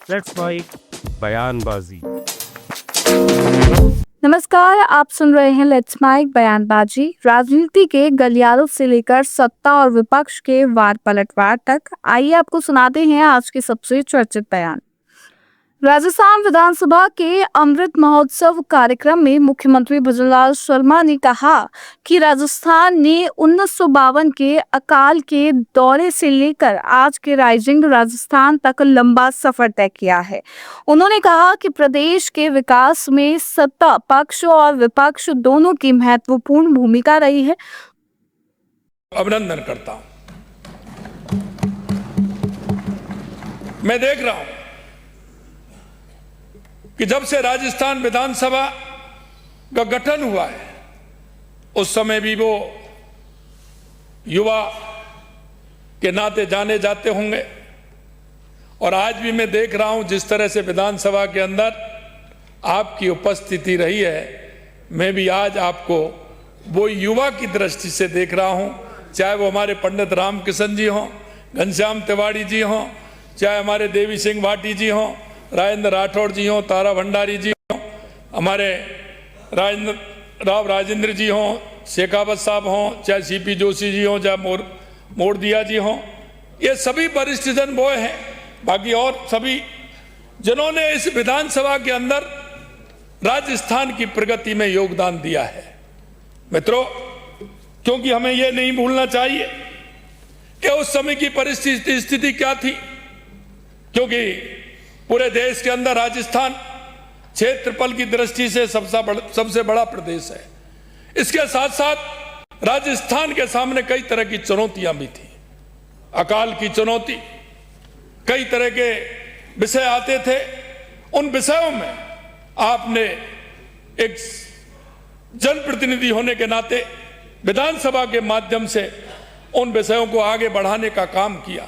Let's mic बयानबाजी। नमस्कार, आप सुन रहे हैं लेट्स माइक बयानबाजी। राजनीति के गलियारों से लेकर सत्ता और विपक्ष के वार पलटवार तक, आइए आपको सुनाते हैं आज के सबसे चर्चित बयान। राजस्थान विधानसभा के अमृत महोत्सव कार्यक्रम में मुख्यमंत्री भजनलाल शर्मा ने कहा कि राजस्थान ने 1952 के अकाल के दौरे से लेकर आज के राइजिंग राजस्थान तक लंबा सफर तय किया है। उन्होंने कहा कि प्रदेश के विकास में सत्ता पक्ष और विपक्ष दोनों की महत्वपूर्ण भूमिका रही है। अभिनंदन करता हूं। मैं देख रहा हूं कि जब से राजस्थान विधानसभा का गठन हुआ है, उस समय भी वो युवा के नाते जाने जाते होंगे, और आज भी मैं देख रहा हूं जिस तरह से विधानसभा के अंदर आपकी उपस्थिति रही है, मैं भी आज आपको वो युवा की दृष्टि से देख रहा हूं, चाहे वो हमारे पंडित रामकिशन जी हों, घनश्याम तिवारी जी हों, चाहे हमारे देवी सिंह भाटी जी हों, राजेंद्र राठौड़ जी हों, तारा भंडारी जी हों, हमारे राजेंद्र जी हों, शेखावत साहब हों, चाहे सीपी जोशी जी हों, चाहे मोरदिया जी हों, ये सभी वरिष्ठ जन वो हैं। बाकी और सभी जिन्होंने इस विधानसभा के अंदर राजस्थान की प्रगति में योगदान दिया है। मित्रों, क्योंकि हमें यह नहीं भूलना चाहिए कि उस समय की परिस्थिति स्थिति क्या थी, क्योंकि पूरे देश के अंदर राजस्थान क्षेत्रफल की दृष्टि से सबसे बड़ा प्रदेश है। इसके साथ साथ राजस्थान के सामने कई तरह की चुनौतियां भी थी। अकाल की चुनौती, कई तरह के विषय आते थे। उन विषयों में आपने एक जनप्रतिनिधि होने के नाते विधानसभा के माध्यम से उन विषयों को आगे बढ़ाने का काम किया।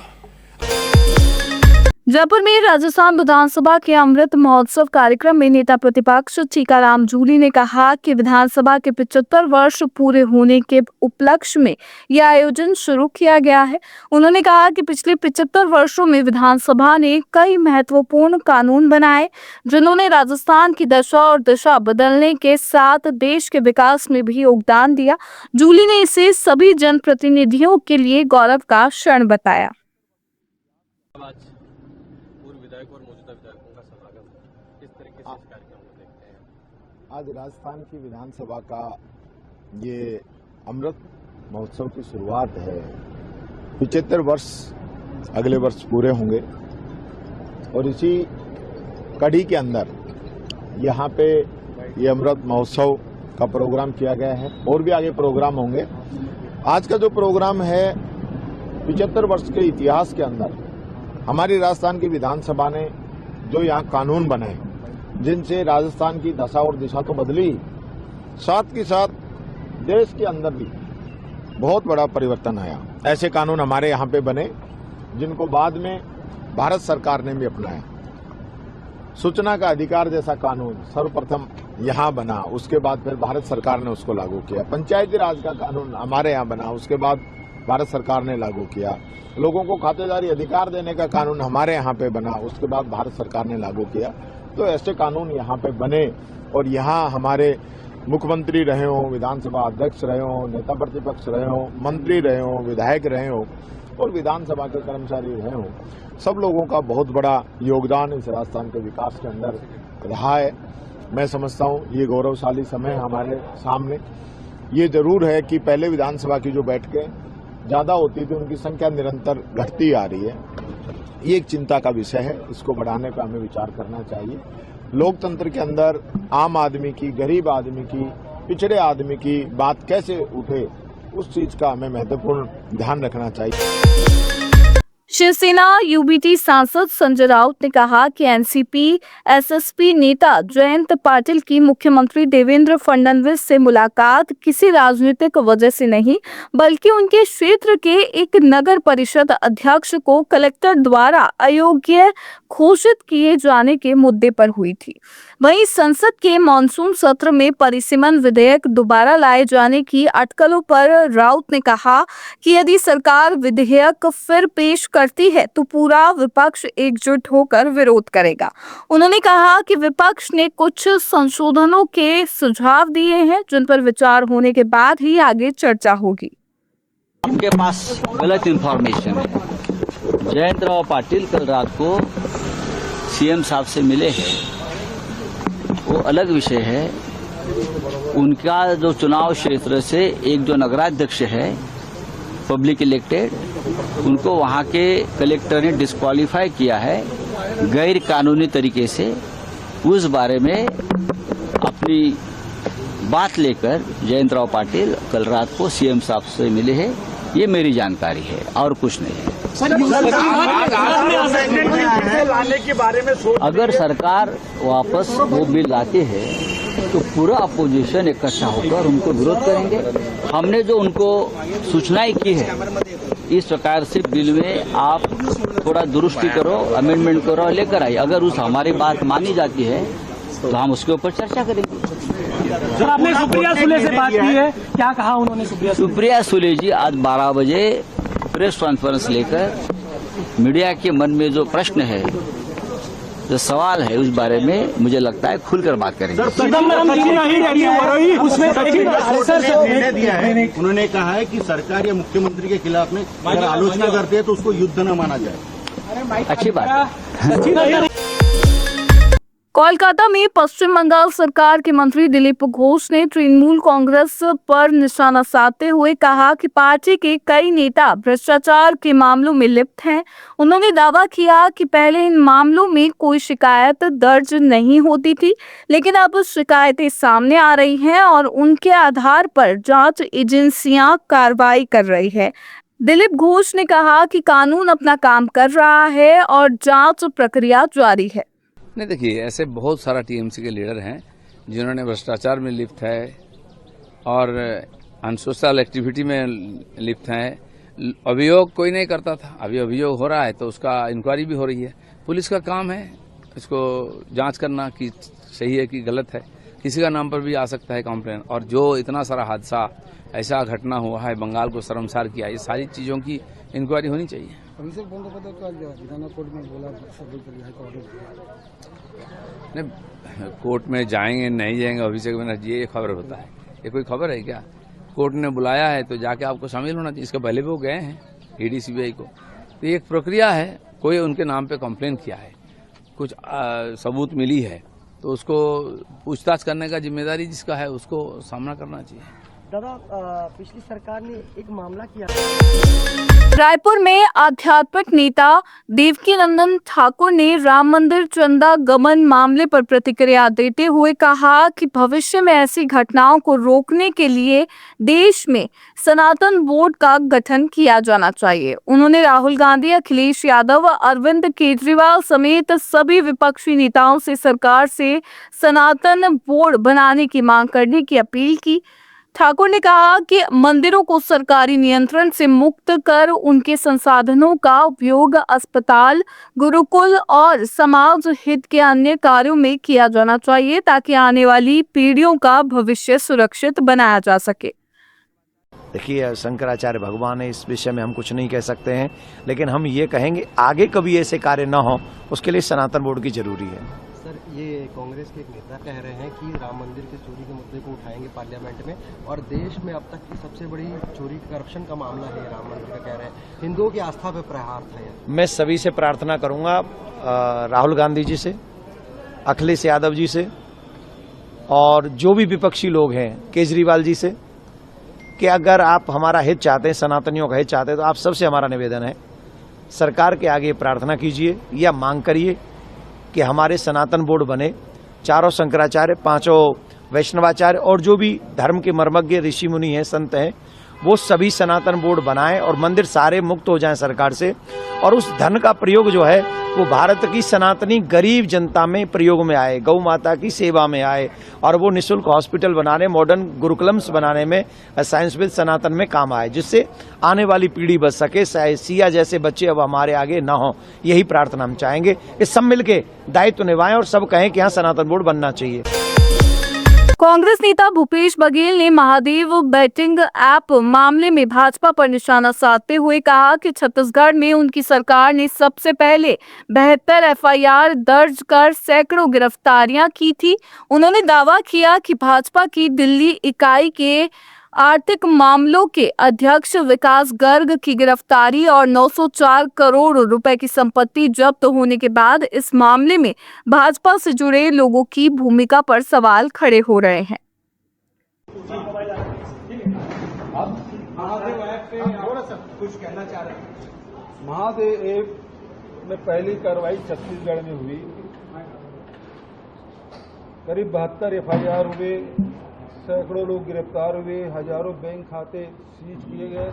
जयपुर में राजस्थान विधानसभा के अमृत महोत्सव कार्यक्रम में नेता प्रतिपक्ष टीकाराम जूली ने कहा कि विधानसभा के 75 वर्ष पूरे होने के उपलक्ष्य में यह आयोजन शुरू किया गया है। उन्होंने कहा कि पिछले 75 वर्षों में विधानसभा ने कई महत्वपूर्ण कानून बनाए, जिन्होंने राजस्थान की दशा और दिशा बदलने के साथ देश के विकास में भी योगदान दिया। जूली ने इसे सभी जनप्रतिनिधियों के लिए गौरव का क्षण बताया। विधायक और मौजूदा विधायकों का स्वागत। किस तरीके से इस कार्यक्रम को देखते हैं? आज राजस्थान की विधानसभा का ये अमृत महोत्सव की शुरुआत है। 75 वर्ष अगले वर्ष पूरे होंगे, और इसी कड़ी के अंदर यहाँ पे ये अमृत महोत्सव का प्रोग्राम किया गया है, और भी आगे प्रोग्राम होंगे। आज का जो प्रोग्राम है, 75 वर्ष के इतिहास के अंदर हमारी राजस्थान की विधानसभा ने जो यहाँ कानून बनाए, जिनसे राजस्थान की दशा और दिशा तो बदली, साथ के साथ देश के अंदर भी बहुत बड़ा परिवर्तन आया। ऐसे कानून हमारे यहाँ पे बने जिनको बाद में भारत सरकार ने भी अपनाया। सूचना का अधिकार जैसा कानून सर्वप्रथम यहाँ बना, उसके बाद फिर भारत सरकार ने उसको लागू किया। पंचायती राज का कानून हमारे यहाँ बना, उसके बाद भारत सरकार ने लागू किया। लोगों को खातेदारी अधिकार देने का कानून हमारे यहाँ पे बना, उसके बाद भारत सरकार ने लागू किया। तो ऐसे कानून यहाँ पे बने, और यहाँ हमारे मुख्यमंत्री रहे हों, विधानसभा अध्यक्ष रहे हों, नेता प्रतिपक्ष रहे हों, मंत्री रहे हों, विधायक रहे हों, और विधानसभा के कर्मचारी रहे हों, सब लोगों का बहुत बड़ा योगदान इस राजस्थान के विकास के अंदर रहा है। मैं समझता हूँ ये गौरवशाली समय हमारे सामने। ये जरूर है कि पहले विधानसभा की जो बैठकें ज्यादा होती थी, उनकी संख्या निरंतर घटती आ रही है। ये एक चिंता का विषय है, इसको बढ़ाने पर हमें विचार करना चाहिए। लोकतंत्र के अंदर आम आदमी की, गरीब आदमी की, पिछड़े आदमी की बात कैसे उठे, उस चीज का हमें महत्वपूर्ण ध्यान रखना चाहिए। शिवसेना यूबीटी सांसद संजय राउत ने कहा कि एनसीपी एसएसपी नेता जयंत पाटिल की मुख्यमंत्री देवेंद्र फडणवीस से मुलाकात किसी राजनीतिक वजह से नहीं, बल्कि उनके क्षेत्र के एक नगर परिषद अध्यक्ष को कलेक्टर द्वारा अयोग्य घोषित किए जाने के मुद्दे पर हुई थी। वहीं संसद के मॉनसून सत्र में परिसीमन विधेयक दोबारा लाए जाने की अटकलों पर राउत ने कहा कि यदि सरकार विधेयक फिर पेश करती है तो पूरा विपक्ष एकजुट होकर विरोध करेगा। उन्होंने कहा कि विपक्ष ने कुछ संशोधनों के सुझाव दिए हैं जिन पर विचार होने के बाद ही आगे चर्चा होगी। आपके पास गलत इंफॉर्मेशन है। जयंतराव पाटिल कल रात को सीएम साहब से मिले हैं, वो अलग विषय है। उनका जो चुनाव क्षेत्र से एक जो नगराध्यक्ष है पब्लिक इलेक्टेड, उनको वहां के कलेक्टर ने डिस्क्वालीफाई किया है गैर कानूनी तरीके से। उस बारे में अपनी बात लेकर जयंतराव पाटिल कल रात को सीएम साहब से मिले हैं, ये मेरी जानकारी है और कुछ नहीं है। अगर सरकार वापस वो बिल लाती है तो पूरा अपोजिशन इकट्ठा होकर उनको विरोध करेंगे। हमने जो उनको सूचनाएं की है, इस प्रकार से बिल में आप थोड़ा दुरुस्ती करो, अमेंडमेंट करो, लेकर आइए। अगर उस हमारी बात मानी जाती है तो हम उसके ऊपर चर्चा करेंगे। सर, आपने सुप्रिया सुले से बात की है, क्या कहा उन्होंने? सुप्रिया सुले जी आज 12 बजे प्रेस कॉन्फ्रेंस लेकर मीडिया के मन में जो प्रश्न है, जो सवाल है, उस बारे में मुझे लगता है खुलकर बात करेंगे। उन्होंने कहा है कि सरकार या मुख्यमंत्री के खिलाफ में अगर आलोचना करते हैं तो उसको युद्ध न माना जाए। अच्छी बात है। कोलकाता में पश्चिम बंगाल सरकार के मंत्री दिलीप घोष ने तृणमूल कांग्रेस पर निशाना साधते हुए कहा कि पार्टी के कई नेता भ्रष्टाचार के मामलों में लिप्त हैं। उन्होंने दावा किया कि पहले इन मामलों में कोई शिकायत दर्ज नहीं होती थी, लेकिन अब शिकायतें सामने आ रही हैं और उनके आधार पर जांच एजेंसियां कार्रवाई कर रही है। दिलीप घोष ने कहा कि कानून अपना काम कर रहा है और जांच प्रक्रिया जारी है। नहीं, देखिए, ऐसे बहुत सारा टीएमसी के लीडर हैं जिन्होंने भ्रष्टाचार में लिप्त है और अनसोशल एक्टिविटी में लिप्त हैं। अभियोग कोई नहीं करता था, अभी अभियोग हो रहा है तो उसका इंक्वायरी भी हो रही है। पुलिस का काम है इसको जांच करना कि सही है कि गलत है। किसी का नाम पर भी आ सकता है कंप्लेन। और जो इतना सारा हादसा, ऐसा घटना हुआ है, बंगाल को शर्मसार किया, ये सारी चीज़ों की इंक्वायरी होनी चाहिए। नहीं, कोर्ट में जाएंगे नहीं जाएंगे अभिषेक बनर्जी, ये खबर होता है? ये कोई खबर है क्या? कोर्ट ने बुलाया है तो जाके आपको शामिल होना चाहिए। इसके पहले भी वो गए हैं ईडी सीबीआई को। तो ये एक प्रक्रिया है। कोई उनके नाम पे कंप्लेन किया है, कुछ सबूत मिली है, तो उसको पूछताछ करने का जिम्मेदारी जिसका है उसको सामना करना चाहिए। दादा, पिछली सरकार ने एक मामला किया। रायपुर में आध्यात्मिक नेता देवकीनंदन ठाकुर ने राम मंदिर चंदा गबन मामले पर प्रतिक्रिया देते हुए कहा कि भविष्य में ऐसी घटनाओं को रोकने के लिए देश में सनातन बोर्ड का गठन किया जाना चाहिए। उन्होंने राहुल गांधी, अखिलेश यादव, अरविंद केजरीवाल समेत सभी विपक्षी नेताओं से सरकार से सनातन बोर्ड बनाने की मांग करने की अपील की। ठाकुर ने कहा कि मंदिरों को सरकारी नियंत्रण से मुक्त कर उनके संसाधनों का उपयोग अस्पताल, गुरुकुल और समाज हित के अन्य कार्यों में किया जाना चाहिए ताकि आने वाली पीढ़ियों का भविष्य सुरक्षित बनाया जा सके। देखिए, शंकराचार्य भगवान है, इस विषय में हम कुछ नहीं कह सकते हैं, लेकिन हम ये कहेंगे आगे कभी ऐसे कार्य न हो, उसके लिए सनातन बोर्ड की जरूरी है। सर, ये कांग्रेस के एक नेता कह रहे हैं कि राम मंदिर के चोरी के मुद्दे को उठाएंगे पार्लियामेंट में, और देश में अब तक की सबसे बड़ी चोरी करप्शन का मामला है राम मंदिर का, कह रहे हैं हिंदुओं की आस्था पे प्रहार था ये। मैं सभी से प्रार्थना करूंगा, राहुल गांधी जी से, अखिलेश यादव जी से और जो भी विपक्षी लोग हैं, केजरीवाल जी से, कि अगर आप हमारा हित चाहते हैं, सनातनियों का हित चाहते हैं, तो आप सबसे हमारा निवेदन है, सरकार के आगे प्रार्थना कीजिए या मांग करिए कि हमारे सनातन बोर्ड बने। चारों शंकराचार्य, पांचों वैष्णवाचार्य और जो भी धर्म के मर्मज्ञ ऋषि मुनि हैं, संत हैं, वो सभी सनातन बोर्ड बनाएं और मंदिर सारे मुक्त हो जाएं सरकार से, और उस धन का प्रयोग जो है वो भारत की सनातनी गरीब जनता में प्रयोग में आए, गौ माता की सेवा में आए, और वो निःशुल्क हॉस्पिटल बनाने, मॉडर्न गुरुकुलम्स बनाने में, साइंस विद सनातन में काम आए, जिससे आने वाली पीढ़ी बच सके, सिया जैसे बच्चे अब हमारे आगे न हो। यही प्रार्थना हम चाहेंगे कि सब मिलके दायित्व निभाएं और सब कहें कि यहाँ सनातन बोर्ड बनना चाहिए। कांग्रेस नेता भूपेश बघेल ने महादेव बैटिंग ऐप मामले में भाजपा पर निशाना साधते हुए कहा कि छत्तीसगढ़ में उनकी सरकार ने सबसे पहले 72 एफआईआर दर्ज कर सैकड़ों गिरफ्तारियां की थी। उन्होंने दावा किया कि भाजपा की दिल्ली इकाई के आर्थिक मामलों के अध्यक्ष विकास गर्ग की गिरफ्तारी और 904 करोड़ रुपए की संपत्ति जब्त होने के बाद इस मामले में भाजपा से जुड़े लोगों की भूमिका पर सवाल खड़े हो रहे हैं। महादेव ऐप में पहली कार्रवाई छत्तीसगढ़ में हुई। करीब 72 एफआईआर हुए, सैकड़ों लोग गिरफ्तार हुए, हजारों बैंक खाते सीज किए गए,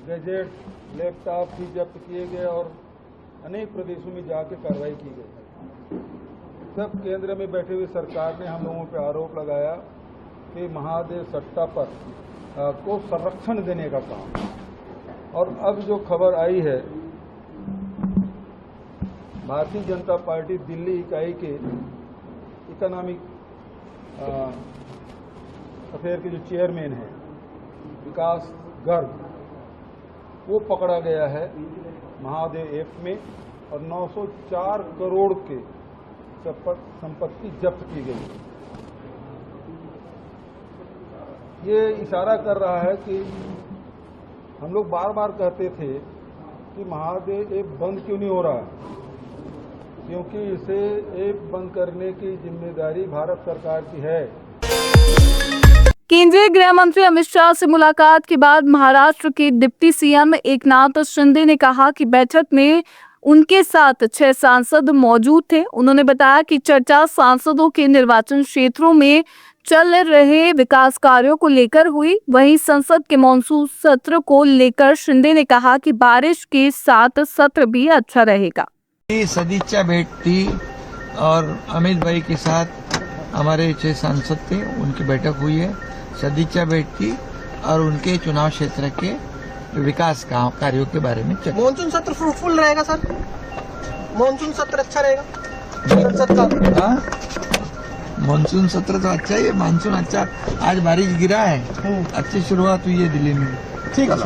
गैजेट, लैपटॉप भी जब्त किए गए और अनेक प्रदेशों में जाकर कार्रवाई की गई। तब केंद्र में बैठे हुए सरकार ने हम लोगों पर आरोप लगाया कि महादेव सट्टा पर को संरक्षण देने का काम। और अब जो खबर आई है, भारतीय जनता पार्टी दिल्ली इकाई के इकोनॉमिक अफेयर के जो चेयरमैन हैं विकास गर्ग, वो पकड़ा गया है महादेव ऐप में और 904 करोड़ के संपत्ति जब्त की गई। ये इशारा कर रहा है कि हम लोग बार बार कहते थे कि महादेव ऐप बंद क्यों नहीं हो रहा, क्योंकि इसे ऐप बंद करने की जिम्मेदारी भारत सरकार की है। केंद्रीय गृह मंत्री अमित शाह से मुलाकात के बाद महाराष्ट्र के डिप्टी सीएम एकनाथ शिंदे ने कहा कि बैठक में उनके साथ 6 सांसद मौजूद थे। उन्होंने बताया कि चर्चा सांसदों के निर्वाचन क्षेत्रों में चल रहे विकास कार्यों को लेकर हुई। वहीं संसद के मॉनसून सत्र को लेकर शिंदे ने कहा कि बारिश के साथ सत्र भी अच्छा रहेगा। सदिच्छा भेंट थी और अमित भाई के साथ हमारे 6 सांसद थे, उनकी बैठक हुई है। सदिच्छा भेंट थी और उनके चुनाव क्षेत्र के विकास कार्यों के बारे में चर्चा। मॉनसून सत्र फ्रूटफुल रहेगा सर, मॉनसून सत्र अच्छा रहेगा संसद का। मानसून सत्र तो अच्छा है, मानसून अच्छा। आज बारिश गिरा है, अच्छी शुरुआत हुई है दिल्ली में। ठीक है।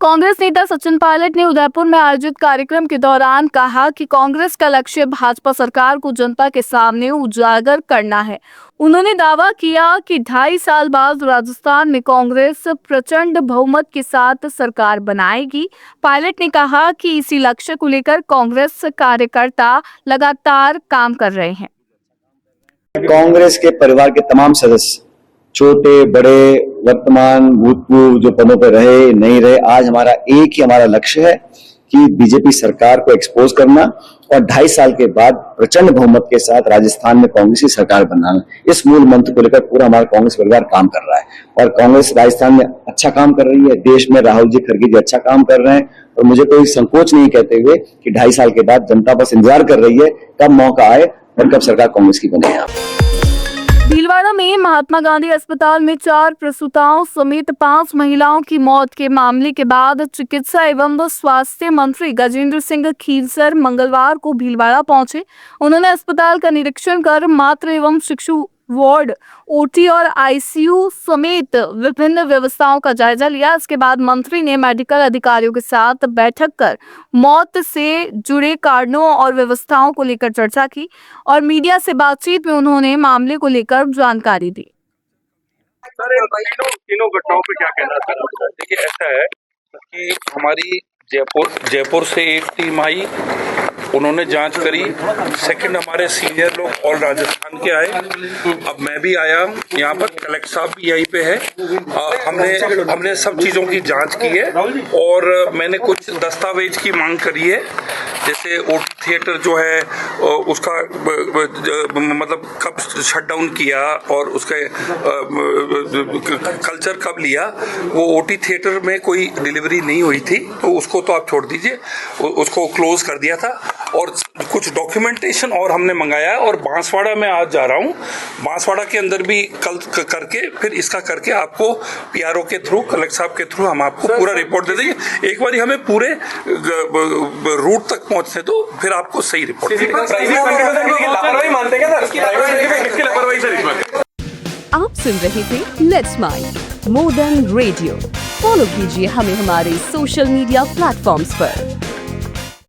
कांग्रेस नेता सचिन पायलट ने उदयपुर में आयोजित कार्यक्रम के दौरान कहा कि कांग्रेस का लक्ष्य भाजपा सरकार को जनता के सामने उजागर करना है। उन्होंने दावा किया कि 2.5 साल बाद राजस्थान में कांग्रेस प्रचंड बहुमत के साथ सरकार बनाएगी। पायलट ने कहा कि इसी लक्ष्य को लेकर कांग्रेस कार्यकर्ता लगातार काम कर रहे हैं। कांग्रेस के परिवार के तमाम सदस्य, छोटे बड़े, वर्तमान भूतपूर्व जो पदों पर रहे नहीं रहे, आज हमारा एक ही हमारा लक्ष्य है कि बीजेपी सरकार को एक्सपोज करना और 2.5 साल के बाद प्रचंड बहुमत के साथ राजस्थान में कांग्रेस की सरकार बनाना। इस मूल मंत्र को लेकर पूरा हमारा कांग्रेस परिवार काम कर रहा है और कांग्रेस राजस्थान में अच्छा काम कर रही है। देश में राहुल जी खड़गे जी अच्छा काम कर रहे हैं और मुझे कोई संकोच नहीं कहते हुए कि 2.5 साल के बाद जनता बस इंतजार कर रही है कब मौका आए और कब सरकार कांग्रेस की बने। भीलवाड़ा में महात्मा गांधी अस्पताल में 4 प्रसूताओं समेत 5 महिलाओं की मौत के मामले के बाद चिकित्सा एवं स्वास्थ्य मंत्री गजेंद्र सिंह खीरसर मंगलवार को भीलवाड़ा पहुंचे। उन्होंने अस्पताल का निरीक्षण कर मातृ एवं शिशु वार्ड, ओटी और आईसीयू समेत विभिन्न व्यवस्थाओं का जायजा लिया। इसके बाद मंत्री ने मेडिकल अधिकारियों के साथ बैठक कर मौत से जुड़े कारणों और व्यवस्थाओं को लेकर चर्चा की और मीडिया से बातचीत में उन्होंने मामले को लेकर जानकारी दी। तीनों घटनाओं पे क्या कहना चाहते हैं? देखिए, ऐसा है कि हमारी जयपुर से एक टीम आई, उन्होंने जांच करी। सेकंड, हमारे सीनियर लोग और राजस्थान के आए। अब मैं भी आया, यहाँ पर कलेक्टर साहब भी यहीं पे है। हमने सब चीज़ों की जांच की है और मैंने कुछ दस्तावेज की मांग करी है, जैसे ओटी थिएटर जो है उसका मतलब कब शट डाउन किया और उसका कल्चर कब लिया। वो ओटी थिएटर में कोई डिलीवरी नहीं हुई थी तो उसको तो आप छोड़ दीजिए, उसको क्लोज कर दिया था। और कुछ डॉक्यूमेंटेशन और हमने मंगाया है और बांसवाड़ा में आज जा रहा हूँ। बांसवाड़ा के अंदर भी कल करके फिर इसका करके आपको पीआरओ के थ्रू, कलेक्टर साहब के थ्रू हम आपको पूरा रिपोर्ट दे देंगे। एक बार हमें पूरे रूट तक पहुंचने तो फिर आपको सही रिपोर्ट आप सुन रहे थे let's mind more than radio. Follow कीजिए हमें हमारे सोशल मीडिया प्लेटफॉर्म्स पर।